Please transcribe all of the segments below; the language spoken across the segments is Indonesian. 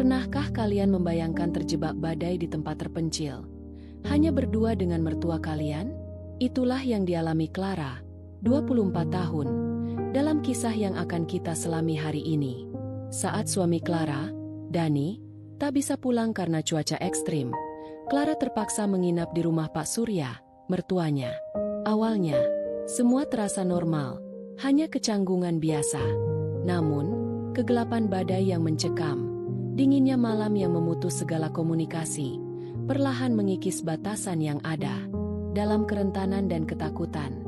Pernahkah kalian membayangkan terjebak badai di tempat terpencil? Hanya berdua dengan mertua kalian? Itulah yang dialami Clara, 24 tahun, dalam kisah yang akan kita selami hari ini. Saat suami Clara, Dani, tak bisa pulang karena cuaca ekstrim, Clara terpaksa menginap di rumah Pak Surya, mertuanya. Awalnya, semua terasa normal, hanya kecanggungan biasa. Namun, kegelapan badai yang mencekam, dinginnya malam yang memutus segala komunikasi, perlahan mengikis batasan yang ada. Dalam kerentanan dan ketakutan,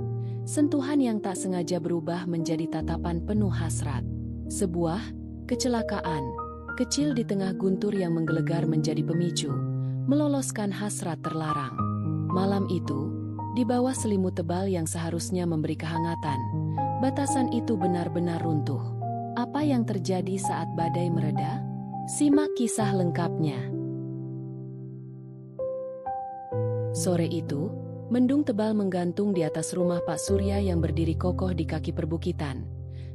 sentuhan yang tak sengaja berubah menjadi tatapan penuh hasrat. Sebuah kecelakaan kecil di tengah guntur yang menggelegar menjadi pemicu, meloloskan hasrat terlarang. Malam itu, di bawah selimut tebal yang seharusnya memberi kehangatan, batasan itu benar-benar runtuh. Apa yang terjadi saat badai mereda? Simak kisah lengkapnya. Sore itu, mendung tebal menggantung di atas rumah Pak Surya yang berdiri kokoh di kaki perbukitan,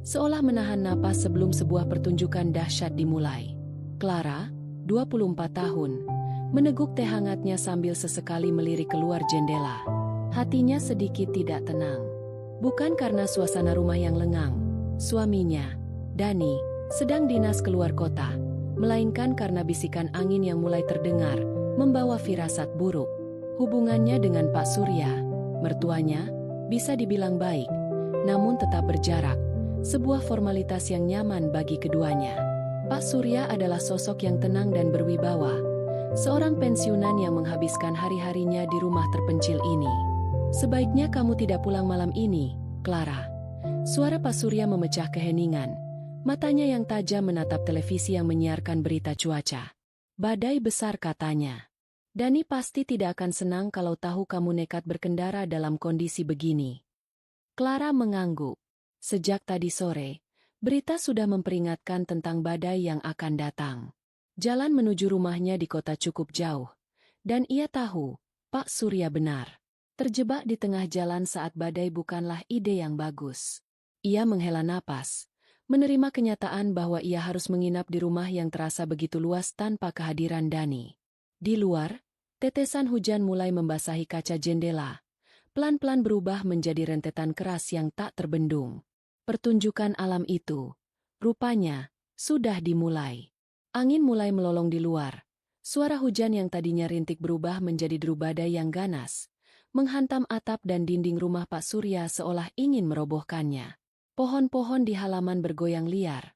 seolah menahan napas sebelum sebuah pertunjukan dahsyat dimulai. Clara, 24 tahun, meneguk teh hangatnya sambil sesekali melirik keluar jendela. Hatinya sedikit tidak tenang. Bukan karena suasana rumah yang lengang, suaminya, Dani, sedang dinas keluar kota, melainkan karena bisikan angin yang mulai terdengar, membawa firasat buruk. Hubungannya dengan Pak Surya, mertuanya, bisa dibilang baik, namun tetap berjarak, sebuah formalitas yang nyaman bagi keduanya. Pak Surya adalah sosok yang tenang dan berwibawa, seorang pensiunan yang menghabiskan hari-harinya di rumah terpencil ini. Sebaiknya kamu tidak pulang malam ini, Clara. Suara Pak Surya memecah keheningan, matanya yang tajam menatap televisi yang menyiarkan berita cuaca. Badai besar katanya. Dani pasti tidak akan senang kalau tahu kamu nekat berkendara dalam kondisi begini. Clara mengangguk. Sejak tadi sore, berita sudah memperingatkan tentang badai yang akan datang. Jalan menuju rumahnya di kota cukup jauh, dan ia tahu, Pak Surya benar. Terjebak di tengah jalan saat badai bukanlah ide yang bagus. Ia menghela napas, menerima kenyataan bahwa ia harus menginap di rumah yang terasa begitu luas tanpa kehadiran Dani. Di luar, tetesan hujan mulai membasahi kaca jendela, pelan-pelan berubah menjadi rentetan keras yang tak terbendung. Pertunjukan alam itu, rupanya, sudah dimulai. Angin mulai melolong di luar. Suara hujan yang tadinya rintik berubah menjadi deru badai yang ganas, menghantam atap dan dinding rumah Pak Surya seolah ingin merobohkannya. Pohon-pohon di halaman bergoyang liar.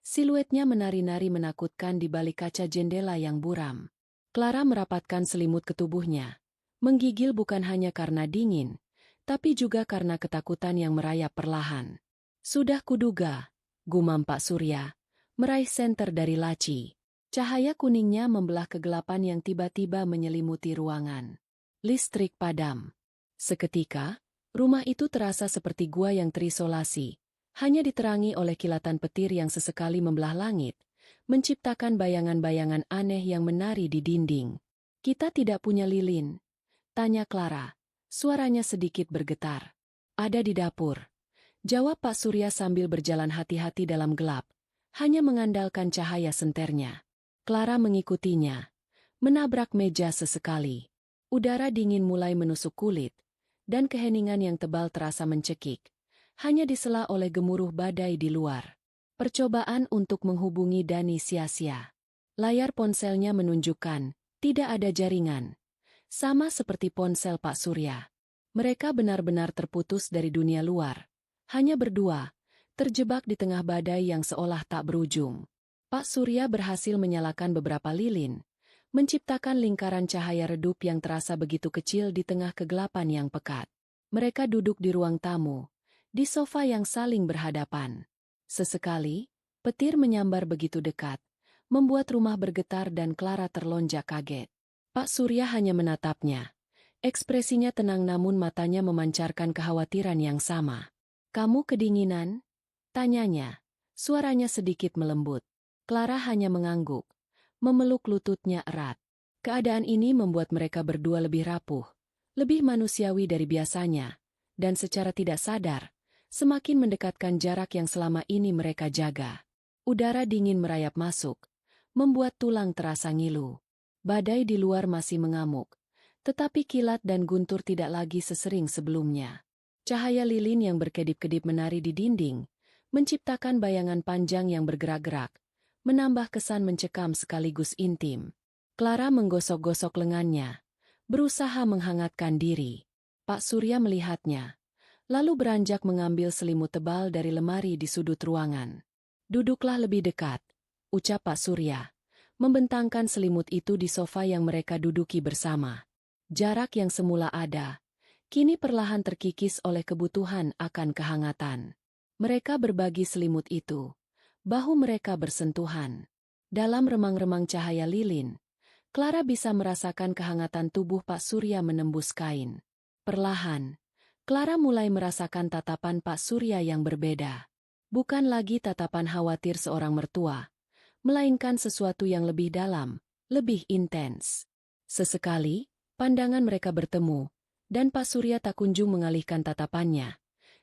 Siluetnya menari-nari menakutkan di balik kaca jendela yang buram. Clara merapatkan selimut ke tubuhnya. Menggigil bukan hanya karena dingin, tapi juga karena ketakutan yang merayap perlahan. Sudah kuduga, gumam Pak Surya, meraih senter dari laci. Cahaya kuningnya membelah kegelapan yang tiba-tiba menyelimuti ruangan. Listrik padam. Seketika, rumah itu terasa seperti gua yang terisolasi, hanya diterangi oleh kilatan petir yang sesekali membelah langit, menciptakan bayangan-bayangan aneh yang menari di dinding. Kita tidak punya lilin, tanya Clara, suaranya sedikit bergetar. Ada di dapur, jawab Pak Surya sambil berjalan hati-hati dalam gelap, hanya mengandalkan cahaya senternya. Clara mengikutinya, menabrak meja sesekali. Udara dingin mulai menusuk kulit, dan keheningan yang tebal terasa mencekik, hanya disela oleh gemuruh badai di luar. Percobaan untuk menghubungi Dani sia-sia. Layar ponselnya menunjukkan, tidak ada jaringan. Sama seperti ponsel Pak Surya. Mereka benar-benar terputus dari dunia luar. Hanya berdua, terjebak di tengah badai yang seolah tak berujung. Pak Surya berhasil menyalakan beberapa lilin, menciptakan lingkaran cahaya redup yang terasa begitu kecil di tengah kegelapan yang pekat. Mereka duduk di ruang tamu, di sofa yang saling berhadapan. Sesekali, petir menyambar begitu dekat, membuat rumah bergetar dan Clara terlonjak kaget. Pak Surya hanya menatapnya. Ekspresinya tenang namun matanya memancarkan kekhawatiran yang sama. Kamu kedinginan? Tanyanya. Suaranya sedikit melembut. Clara hanya mengangguk, memeluk lututnya erat. Keadaan ini membuat mereka berdua lebih rapuh, lebih manusiawi dari biasanya, dan secara tidak sadar, semakin mendekatkan jarak yang selama ini mereka jaga. Udara dingin merayap masuk, membuat tulang terasa ngilu. Badai di luar masih mengamuk, tetapi kilat dan guntur tidak lagi sesering sebelumnya. Cahaya lilin yang berkedip-kedip menari di dinding, menciptakan bayangan panjang yang bergerak-gerak, menambah kesan mencekam sekaligus intim. Clara menggosok-gosok lengannya, berusaha menghangatkan diri. Pak Surya melihatnya, lalu beranjak mengambil selimut tebal dari lemari di sudut ruangan. "Duduklah lebih dekat," ucap Pak Surya, membentangkan selimut itu di sofa yang mereka duduki bersama. Jarak yang semula ada, kini perlahan terkikis oleh kebutuhan akan kehangatan. Mereka berbagi selimut itu, bahu mereka bersentuhan. Dalam remang-remang cahaya lilin, Clara bisa merasakan kehangatan tubuh Pak Surya menembus kain. Perlahan, Clara mulai merasakan tatapan Pak Surya yang berbeda. Bukan lagi tatapan khawatir seorang mertua, melainkan sesuatu yang lebih dalam, lebih intens. Sesekali, pandangan mereka bertemu, dan Pak Surya tak kunjung mengalihkan tatapannya.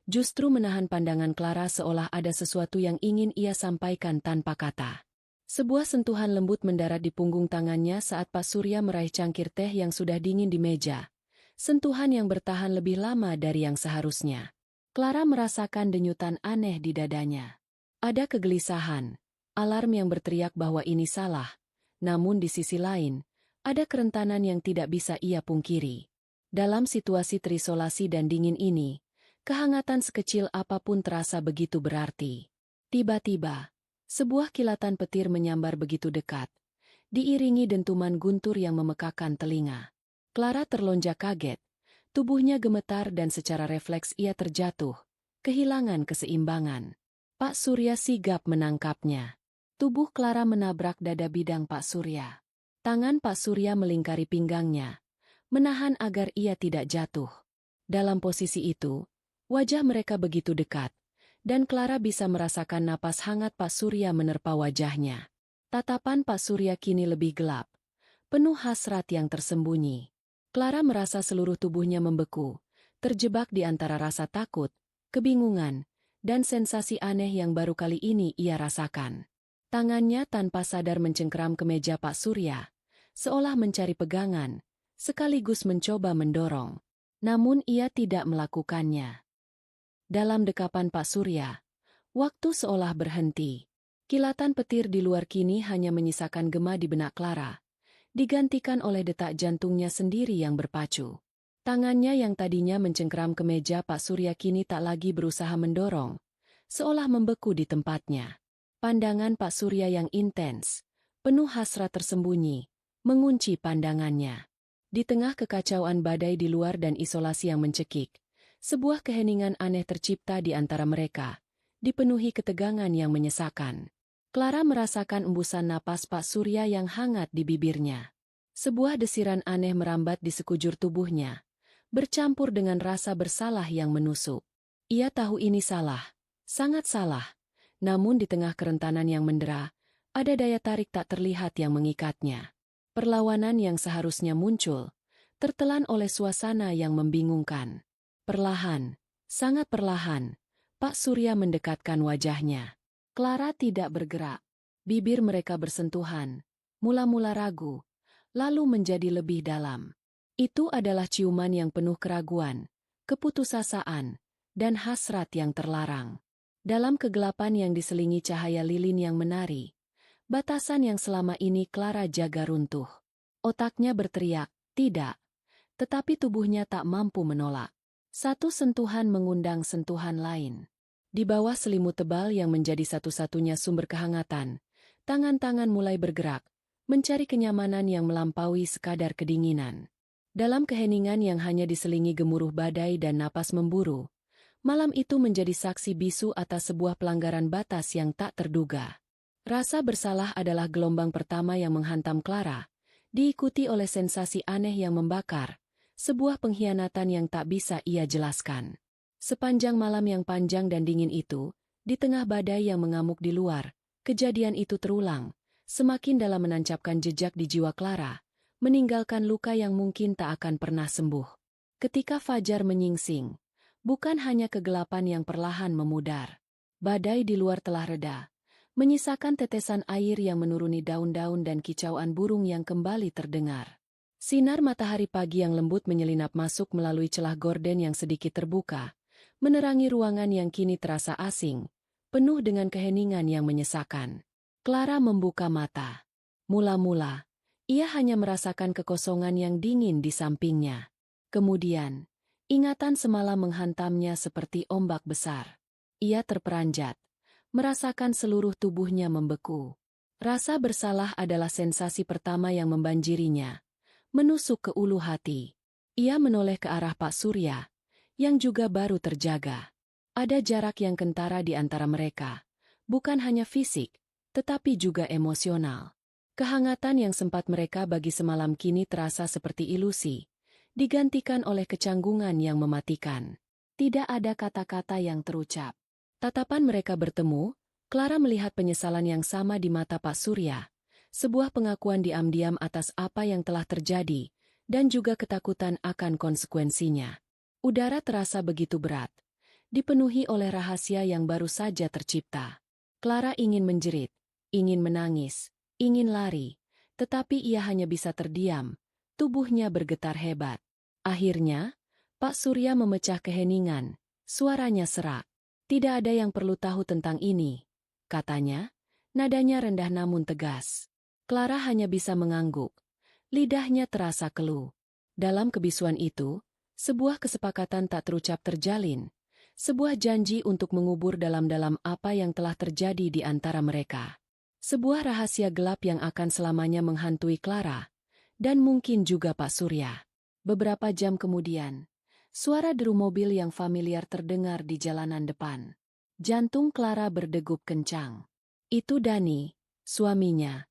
Justru menahan pandangan Clara seolah ada sesuatu yang ingin ia sampaikan tanpa kata. Sebuah sentuhan lembut mendarat di punggung tangannya saat Pak Surya meraih cangkir teh yang sudah dingin di meja. Sentuhan yang bertahan lebih lama dari yang seharusnya. Clara merasakan denyutan aneh di dadanya. Ada kegelisahan, alarm yang berteriak bahwa ini salah. Namun di sisi lain, ada kerentanan yang tidak bisa ia pungkiri. Dalam situasi terisolasi dan dingin ini, kehangatan sekecil apapun terasa begitu berarti. Tiba-tiba, sebuah kilatan petir menyambar begitu dekat, diiringi dentuman guntur yang memekakan telinga. Clara terlonjak kaget, tubuhnya gemetar dan secara refleks ia terjatuh, kehilangan keseimbangan. Pak Surya sigap menangkapnya. Tubuh Clara menabrak dada bidang Pak Surya. Tangan Pak Surya melingkari pinggangnya, menahan agar ia tidak jatuh. Dalam posisi itu, wajah mereka begitu dekat, dan Clara bisa merasakan napas hangat Pak Surya menerpa wajahnya. Tatapan Pak Surya kini lebih gelap, penuh hasrat yang tersembunyi. Clara merasa seluruh tubuhnya membeku, terjebak di antara rasa takut, kebingungan, dan sensasi aneh yang baru kali ini ia rasakan. Tangannya tanpa sadar mencengkeram ke meja Pak Surya, seolah mencari pegangan, sekaligus mencoba mendorong. Namun ia tidak melakukannya. Dalam dekapan Pak Surya, waktu seolah berhenti. Kilatan petir di luar kini hanya menyisakan gema di benak Clara, digantikan oleh detak jantungnya sendiri yang berpacu. Tangannya yang tadinya mencengkeram ke meja Pak Surya kini tak lagi berusaha mendorong, seolah membeku di tempatnya. Pandangan Pak Surya yang intens, penuh hasrat tersembunyi, mengunci pandangannya. Di tengah kekacauan badai di luar dan isolasi yang mencekik, sebuah keheningan aneh tercipta di antara mereka, dipenuhi ketegangan yang menyesakan. Clara merasakan embusan napas Pak Surya yang hangat di bibirnya. Sebuah desiran aneh merambat di sekujur tubuhnya, bercampur dengan rasa bersalah yang menusuk. Ia tahu ini salah, sangat salah. Namun di tengah kerentanan yang mendera, ada daya tarik tak terlihat yang mengikatnya. Perlawanan yang seharusnya muncul, tertelan oleh suasana yang membingungkan. Perlahan, sangat perlahan, Pak Surya mendekatkan wajahnya. Clara tidak bergerak. Bibir mereka bersentuhan, mula-mula ragu, lalu menjadi lebih dalam. Itu adalah ciuman yang penuh keraguan, keputusasaan, dan hasrat yang terlarang. Dalam kegelapan yang diselingi cahaya lilin yang menari, batasan yang selama ini Clara jaga runtuh. Otaknya berteriak, tidak, tetapi tubuhnya tak mampu menolak. Satu sentuhan mengundang sentuhan lain. Di bawah selimut tebal yang menjadi satu-satunya sumber kehangatan, tangan-tangan mulai bergerak, mencari kenyamanan yang melampaui sekadar kedinginan. Dalam keheningan yang hanya diselingi gemuruh badai dan napas memburu, malam itu menjadi saksi bisu atas sebuah pelanggaran batas yang tak terduga. Rasa bersalah adalah gelombang pertama yang menghantam Clara, diikuti oleh sensasi aneh yang membakar, sebuah pengkhianatan yang tak bisa ia jelaskan. Sepanjang malam yang panjang dan dingin itu, di tengah badai yang mengamuk di luar, kejadian itu terulang, semakin dalam menancapkan jejak di jiwa Clara, meninggalkan luka yang mungkin tak akan pernah sembuh. Ketika fajar menyingsing, bukan hanya kegelapan yang perlahan memudar. Badai di luar telah reda, menyisakan tetesan air yang menuruni daun-daun dan kicauan burung yang kembali terdengar. Sinar matahari pagi yang lembut menyelinap masuk melalui celah gorden yang sedikit terbuka, menerangi ruangan yang kini terasa asing, penuh dengan keheningan yang menyesakan. Clara membuka mata. Mula-mula, ia hanya merasakan kekosongan yang dingin di sampingnya. Kemudian, ingatan semalam menghantamnya seperti ombak besar. Ia terperanjat, merasakan seluruh tubuhnya membeku. Rasa bersalah adalah sensasi pertama yang membanjirinya, menusuk ke ulu hati. Ia menoleh ke arah Pak Surya, yang juga baru terjaga. Ada jarak yang kentara di antara mereka, bukan hanya fisik, tetapi juga emosional. Kehangatan yang sempat mereka bagi semalam kini terasa seperti ilusi, digantikan oleh kecanggungan yang mematikan. Tidak ada kata-kata yang terucap. Tatapan mereka bertemu, Clara melihat penyesalan yang sama di mata Pak Surya, sebuah pengakuan diam-diam atas apa yang telah terjadi, dan juga ketakutan akan konsekuensinya. Udara terasa begitu berat, dipenuhi oleh rahasia yang baru saja tercipta. Clara ingin menjerit, ingin menangis, ingin lari, tetapi ia hanya bisa terdiam, tubuhnya bergetar hebat. Akhirnya, Pak Surya memecah keheningan, suaranya serak. Tidak ada yang perlu tahu tentang ini, katanya, nadanya rendah namun tegas. Clara hanya bisa mengangguk, lidahnya terasa keluh. Dalam kebisuan itu, sebuah kesepakatan tak terucap terjalin, sebuah janji untuk mengubur dalam-dalam apa yang telah terjadi di antara mereka. Sebuah rahasia gelap yang akan selamanya menghantui Clara, dan mungkin juga Pak Surya. Beberapa jam kemudian, suara deru mobil yang familiar terdengar di jalanan depan. Jantung Clara berdegup kencang. Itu Dani, suaminya,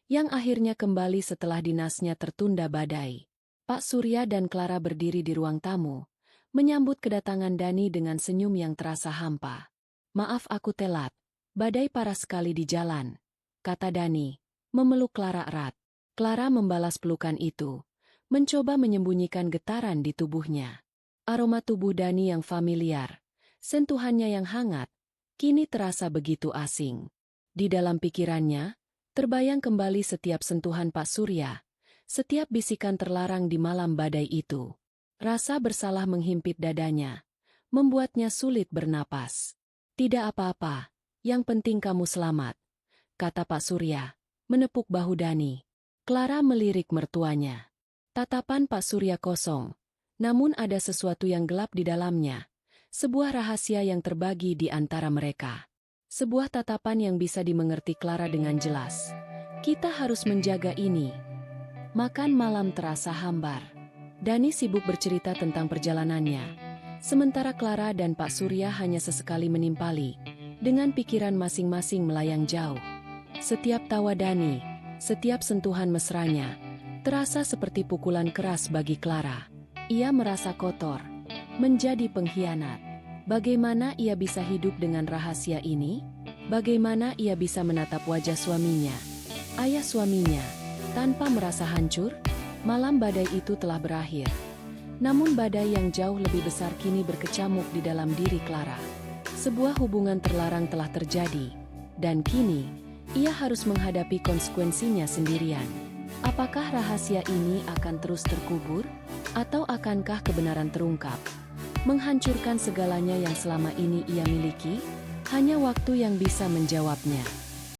yang akhirnya kembali setelah dinasnya tertunda badai. Pak Surya dan Clara berdiri di ruang tamu, menyambut kedatangan Dani dengan senyum yang terasa hampa. "Maaf aku telat, badai parah sekali di jalan," kata Dani, memeluk Clara erat. Clara membalas pelukan itu, mencoba menyembunyikan getaran di tubuhnya. Aroma tubuh Dani yang familiar, sentuhannya yang hangat, kini terasa begitu asing. Di dalam pikirannya, terbayang kembali setiap sentuhan Pak Surya, setiap bisikan terlarang di malam badai itu. Rasa bersalah menghimpit dadanya, membuatnya sulit bernapas. "Tidak apa-apa, yang penting kamu selamat," kata Pak Surya, menepuk bahu Dani. Clara melirik mertuanya. Tatapan Pak Surya kosong, namun ada sesuatu yang gelap di dalamnya, sebuah rahasia yang terbagi di antara mereka. Sebuah tatapan yang bisa dimengerti Clara dengan jelas. "Kita harus menjaga ini." Makan malam terasa hambar. Dani sibuk bercerita tentang perjalanannya, sementara Clara dan Pak Surya hanya sesekali menimpali, dengan pikiran masing-masing melayang jauh. Setiap tawa Dani, setiap sentuhan mesranya, terasa seperti pukulan keras bagi Clara. Ia merasa kotor, menjadi pengkhianat. Bagaimana ia bisa hidup dengan rahasia ini? Bagaimana ia bisa menatap wajah suaminya, ayah suaminya, tanpa merasa hancur? Malam badai itu telah berakhir. Namun badai yang jauh lebih besar kini berkecamuk di dalam diri Clara. Sebuah hubungan terlarang telah terjadi, dan kini, ia harus menghadapi konsekuensinya sendirian. Apakah rahasia ini akan terus terkubur? Atau akankah kebenaran terungkap, menghancurkan segalanya yang selama ini ia miliki? Hanya waktu yang bisa menjawabnya.